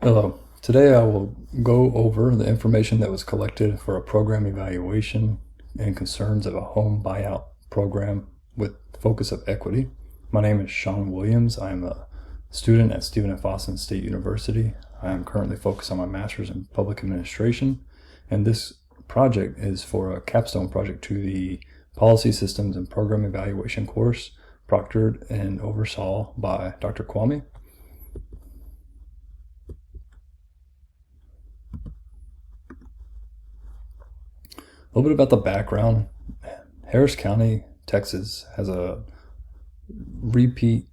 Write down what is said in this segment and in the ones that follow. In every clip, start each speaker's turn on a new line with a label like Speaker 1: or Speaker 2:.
Speaker 1: Hello. Today I will go over the information that was collected for a program evaluation and concerns of a home buyout program with focus of equity. My name is Sean Williams. I am a student at Stephen F. Austin State University. I am currently focused on my master's in public administration, and this project is for a capstone project to the Policy Systems and Program Evaluation course, proctored and oversaw by Dr. Kwame. A little bit about the background. Harris County, Texas has a repeat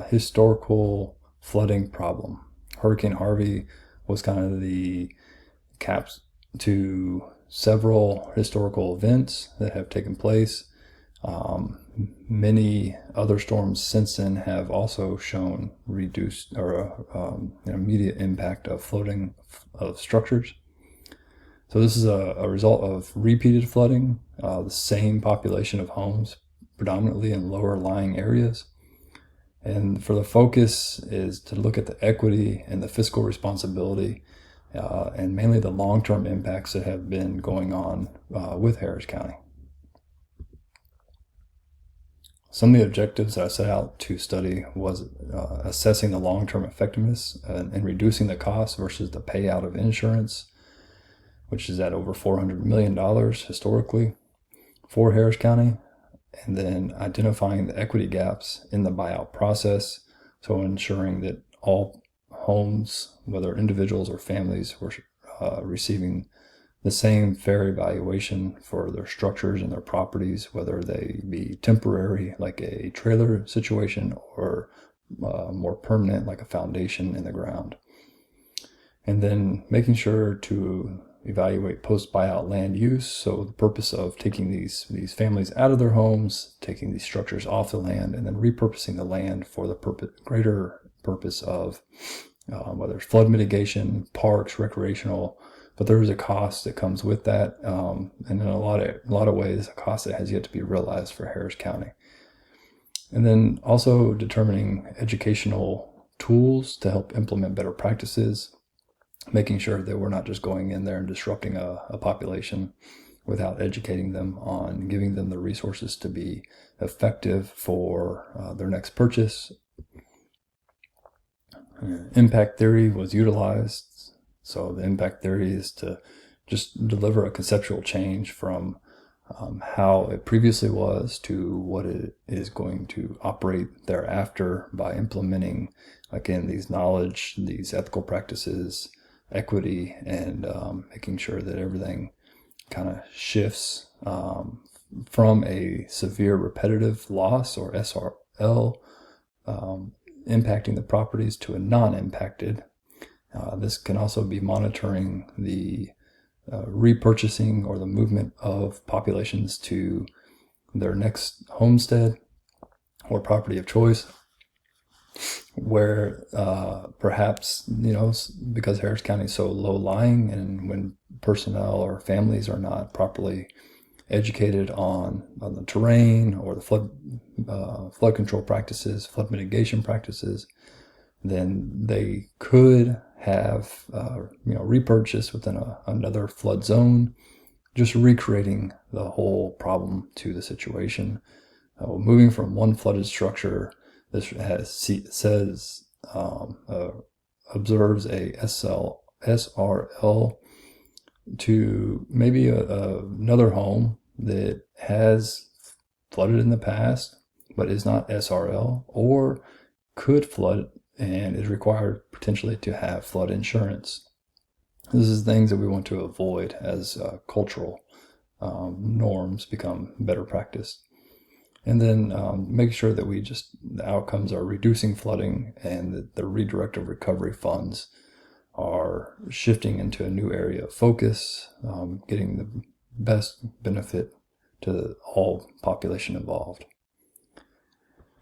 Speaker 1: historical flooding problem. Hurricane Harvey was kind of the caps to several historical events that have taken place. Many other storms since then have also shown reduced or immediate impact of flooding of structures. So this is a result of repeated flooding, the same population of homes, predominantly in lower lying areas. And for the focus is to look at the equity and the fiscal responsibility and mainly the long-term impacts that have been going on with Harris County. Some of the objectives that I set out to study was assessing the long-term effectiveness and reducing the cost versus the payout of insurance, which is at over $400 million historically for Harris County, and then identifying the equity gaps in the buyout process, so ensuring that all homes, whether individuals or families, were receiving the same fair evaluation for their structures and their properties, whether they be temporary, like a trailer situation, or more permanent, like a foundation in the ground. And then making sure to evaluate post-buyout land use. So the purpose of taking these families out of their homes, taking these structures off the land, and then repurposing the land for the greater purpose of whether it's flood mitigation, parks, recreational. But there is a cost that comes with that, and in a lot of ways, a cost that has yet to be realized for Harris County. And then also determining educational tools to help implement better practices, making sure that we're not just going in there and disrupting a population without educating them on giving them the resources to be effective for their next purchase. Impact theory was utilized. So the impact theory is to just deliver a conceptual change from how it previously was to what it is going to operate thereafter by implementing, again, these knowledge, these ethical practices, equity, and making sure that everything kind of shifts from a severe repetitive loss, or SRL, impacting the properties, to a non-impacted. This can also be monitoring the repurchasing or the movement of populations to their next homestead or property of choice, where perhaps, because Harris County is so low lying, and when personnel or families are not properly educated on the terrain or the flood control practices, flood mitigation practices, then they could have repurchased within another flood zone, just recreating the whole problem to the situation. Moving from one flooded structure, this observes a SRL to maybe another home that has flooded in the past but is not SRL, or could flood and is required potentially to have flood insurance. This is things that we want to avoid as cultural norms become better practiced. And then make sure that the outcomes are reducing flooding, and that the redirect of recovery funds are shifting into a new area of focus, getting the best benefit to all population involved.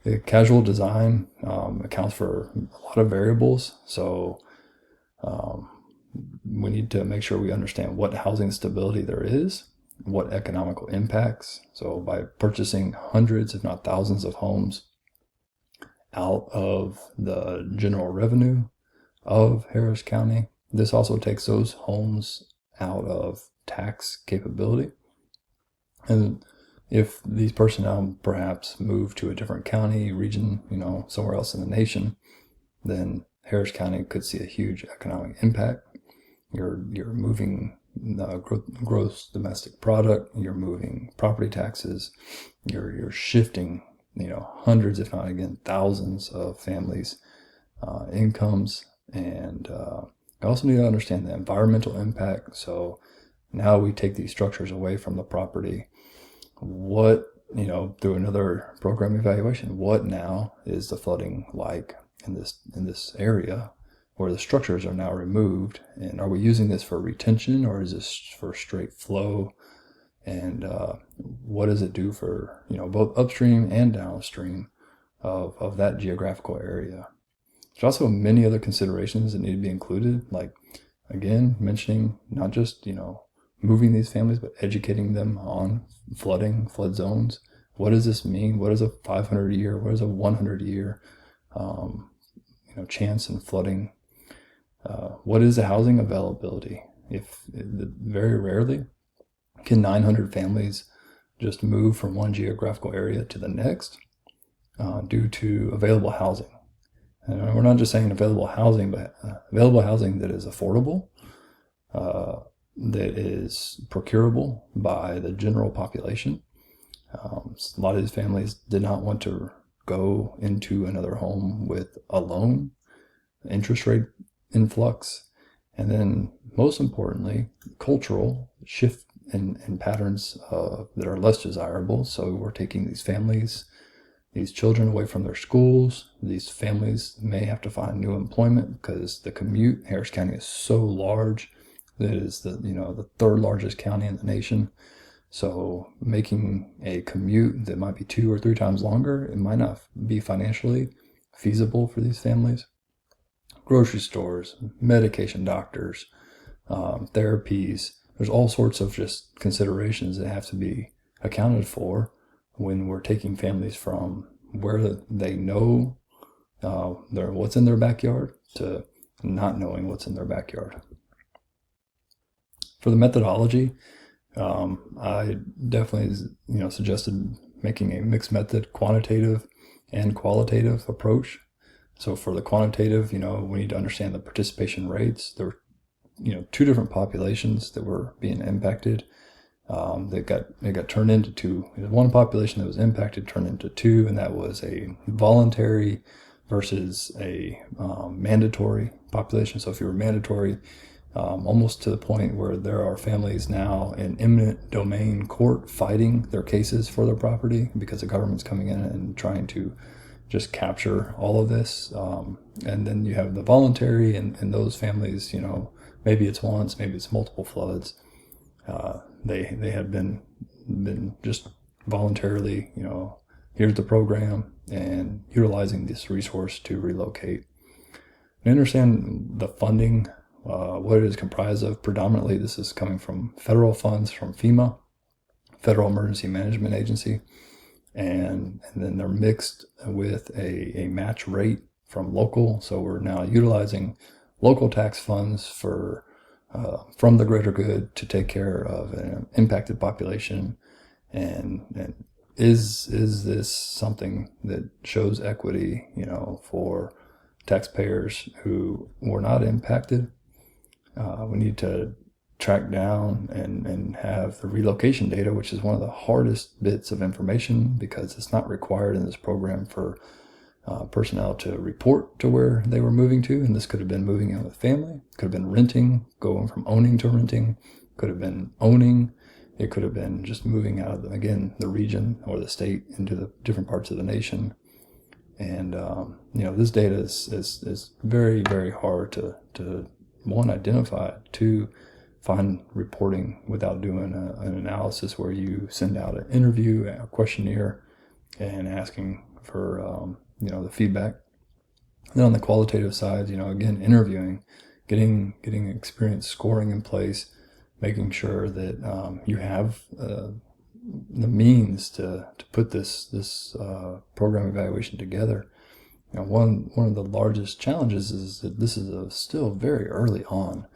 Speaker 1: The casual design accounts for a lot of variables, so we need to make sure we understand what housing stability there is, what economical impacts. So by purchasing hundreds, if not thousands, of homes out of the general revenue, of Harris County. This also takes those homes out of tax capability. And if these personnel perhaps move to a different county, region, somewhere else in the nation, then Harris County could see a huge economic impact. You're moving gross domestic product. You're moving property taxes. You're shifting, hundreds, if not again thousands of families' incomes. And I also need to understand the environmental impact. So now we take these structures away from the property. What, through another program evaluation, what now is the flooding like in this area where the structures are now removed? And are we using this for retention, or is this for straight flow? And what does it do for, both upstream and downstream of that geographical area? There's also many other considerations that need to be included, like, again, mentioning not just, moving these families, but educating them on flooding, flood zones. What does this mean? What is a 500-year? What is a 100-year, chance in flooding? What is the housing availability? Very rarely can 900 families just move from one geographical area to the next due to available housing. And we're not just saying available housing, but available housing that is affordable, that is procurable by the general population. A lot of these families did not want to go into another home with a loan, interest rate influx, and then most importantly, cultural shift in patterns that are less desirable. So we're taking these families, these children away from their schools. These families may have to find new employment because the commute, Harris County is so large. That is the third largest county in the nation. So making a commute that might be 2 or 3 times longer, it might not be financially feasible for these families. Grocery stores, medication doctors, therapies. There's all sorts of just considerations that have to be accounted for when we're taking families from where they know what's in their backyard to not knowing what's in their backyard. For the methodology, I definitely suggested making a mixed method, quantitative and qualitative approach. So for the quantitative, we need to understand the participation rates. There were 2 different populations that were being impacted. They got turned into 2. One population that was impacted turned into 2, and that was a voluntary versus a mandatory population. So if you were mandatory, almost to the point where there are families now in eminent domain court fighting their cases for their property because the government's coming in and trying to just capture all of this. And then you have the voluntary, and those families, maybe it's once, maybe it's multiple floods. They have been just voluntarily, here's the program, and utilizing this resource to relocate. And understand the funding, what it is comprised of. Predominantly, this is coming from federal funds from FEMA, Federal Emergency Management Agency, and then they're mixed with a match rate from local. So we're now utilizing local tax funds from the greater good to take care of an impacted population. And is this something that shows equity, for taxpayers who were not impacted? We need to track down and have the relocation data, which is one of the hardest bits of information because it's not required in this program for personnel to report to where they were moving to. And this could have been moving in with family, could have been renting, going from owning to renting, could have been owning. It could have been just moving out of, the region or the state into the different parts of the nation. And, this data is very, very hard to one, identify, 2, find reporting without doing an analysis where you send out an interview, a questionnaire, and asking for, the feedback. And then on the qualitative side, again, interviewing, getting experience scoring in place, making sure that you have the means to put this program evaluation together. One of the largest challenges is that this is a still very early on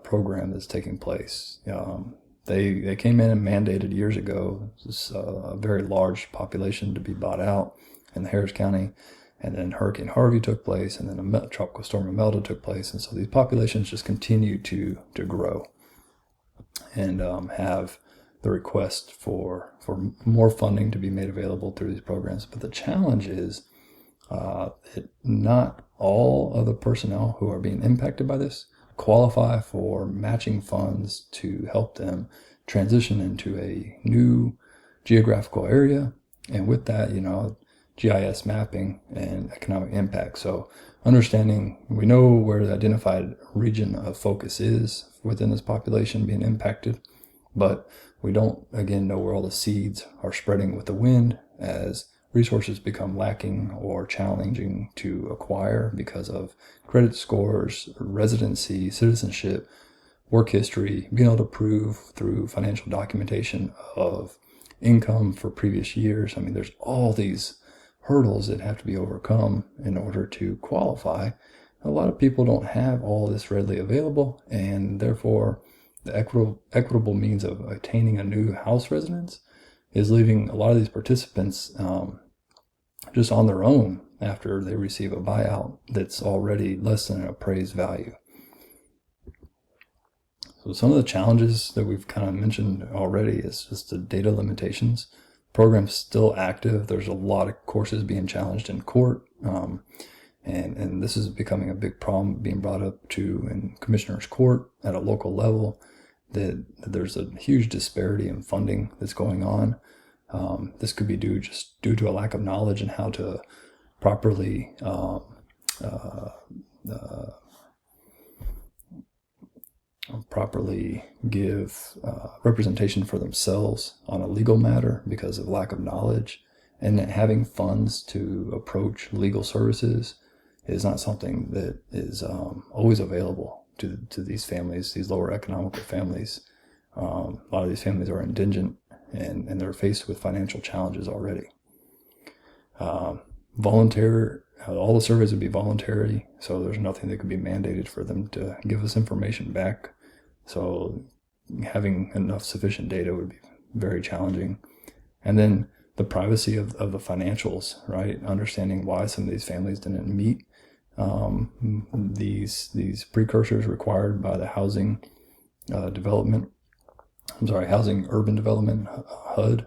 Speaker 1: program that's taking place. They came in and mandated years ago a very large population to be bought out in Harris County, and then Hurricane Harvey took place, and then a tropical storm Imelda took place, and so these populations just continue to grow and have the request for more funding to be made available through these programs. But the challenge is that not all of the personnel who are being impacted by this qualify for matching funds to help them transition into a new geographical area, and with that, GIS mapping and economic impact. So understanding, we know where the identified region of focus is within this population being impacted, but we don't, again, know where all the seeds are spreading with the wind as resources become lacking or challenging to acquire because of credit scores, residency, citizenship, work history, being able to prove through financial documentation of income for previous years. I mean, there's all these hurdles that have to be overcome in order to qualify. A lot of people don't have all this readily available, and therefore the equitable means of attaining a new house residence is leaving a lot of these participants just on their own after they receive a buyout that's already less than an appraised value. So some of the challenges that we've kind of mentioned already is just the data limitations. Program's still active. There's a lot of courses being challenged in court, and this is becoming a big problem being brought up to in commissioner's court at a local level, that there's a huge disparity in funding that's going on. This could be due to a lack of knowledge in how to properly give representation for themselves on a legal matter because of lack of knowledge, and that having funds to approach legal services is not something that is always available to these families, these lower economical families. A lot of these families are indigent, and they're faced with financial challenges already. All the surveys would be voluntary, so there's nothing that could be mandated for them to give us information back. So having enough sufficient data would be very challenging. And then the privacy of the financials, right? Understanding why some of these families didn't meet these precursors required by the housing urban development, HUD.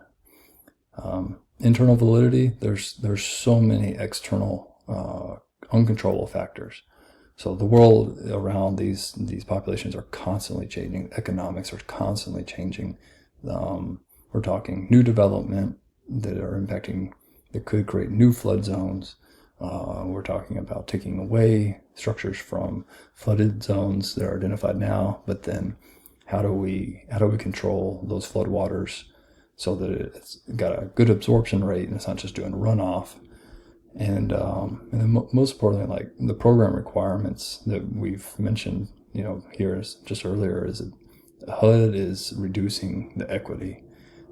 Speaker 1: Internal validity, there's so many external uncontrollable factors. So the world around these populations are constantly changing. Economics are constantly changing. We're talking new development that are impacting, that could create new flood zones. We're talking about taking away structures from flooded zones that are identified now, but then how do we control those flood waters so that it's got a good absorption rate and it's not just doing runoff. And then most importantly, like the program requirements that we've mentioned, here is just earlier, is that HUD is reducing the equity,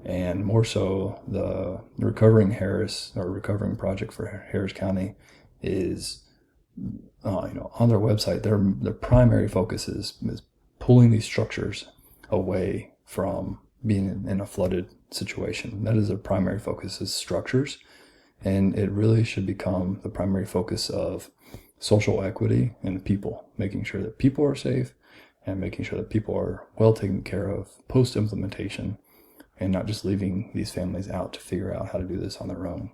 Speaker 1: and more so the recovering project for Harris County is, on their website, their primary focus is pulling these structures away from being in a flooded situation. That is their primary focus, is structures. And it really should become the primary focus of social equity and people, making sure that people are safe and making sure that people are well taken care of post-implementation, and not just leaving these families out to figure out how to do this on their own.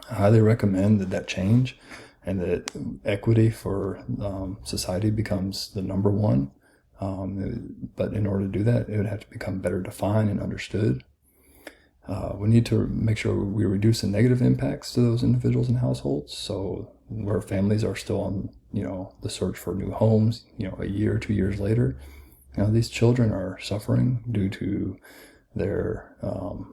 Speaker 1: I highly recommend that change, and that equity for society becomes the number one. But in order to do that, it would have to become better defined and understood. We need to make sure we reduce the negative impacts to those individuals and households. So where families are still on, the search for new homes, a year, 2 years later, these children are suffering due to their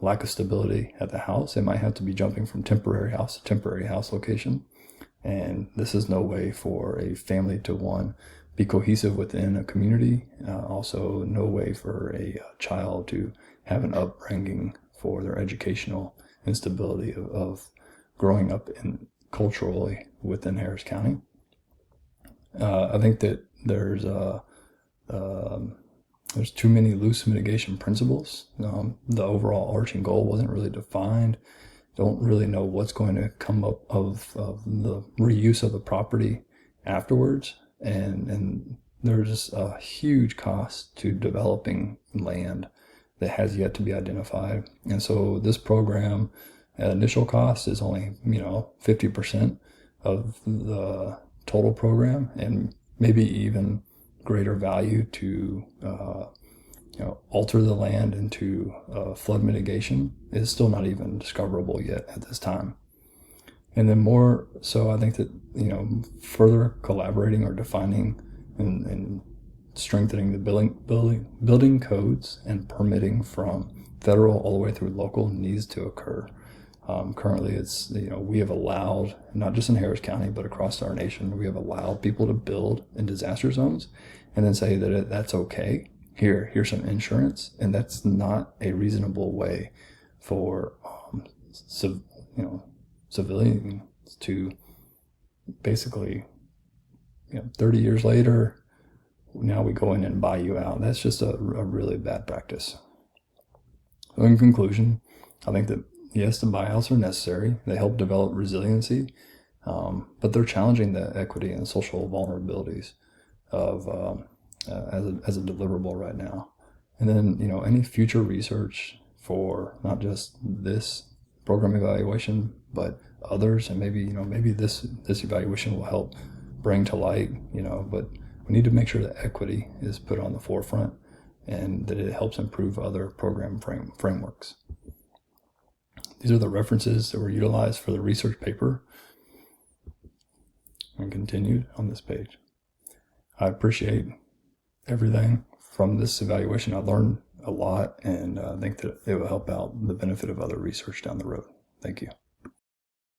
Speaker 1: lack of stability at the house. They might have to be jumping from temporary house to temporary house location. And this is no way for a family to, be cohesive within a community. Also, no way for a child to have an upbringing for their educational instability of growing up in culturally within Harris County. I think that there's too many loose mitigation principles. The overall arching goal wasn't really defined. Don't really know what's going to come up of the reuse of the property afterwards. And there's just a huge cost to developing land that has yet to be identified. And so this program, initial cost is only 50% of the total program, and maybe even greater value to alter the land into flood mitigation is still not even discoverable yet at this time. And then more so, I think that further collaborating or defining and strengthening the building codes and permitting from federal all the way through local needs to occur. Currently, it's we have allowed, not just in Harris County but across our nation, we have allowed people to build in disaster zones and then say that that's okay. Here's some insurance, and that's not a reasonable way for civilians to basically 30 years later, now we go in and buy you out. That's just a really bad practice. So in conclusion, I think that yes, the buyouts are necessary. They help develop resiliency, but they're challenging the equity and social vulnerabilities of as a deliverable right now. And then any future research for not just this program evaluation but others, and maybe this evaluation will help bring to light, but we need to make sure that equity is put on the forefront and that it helps improve other program frameworks. These are the references that were utilized for the research paper and continued on this page. I appreciate everything from this evaluation. I learned a lot, and I think that it will help out the benefit of other research down the road. Thank you.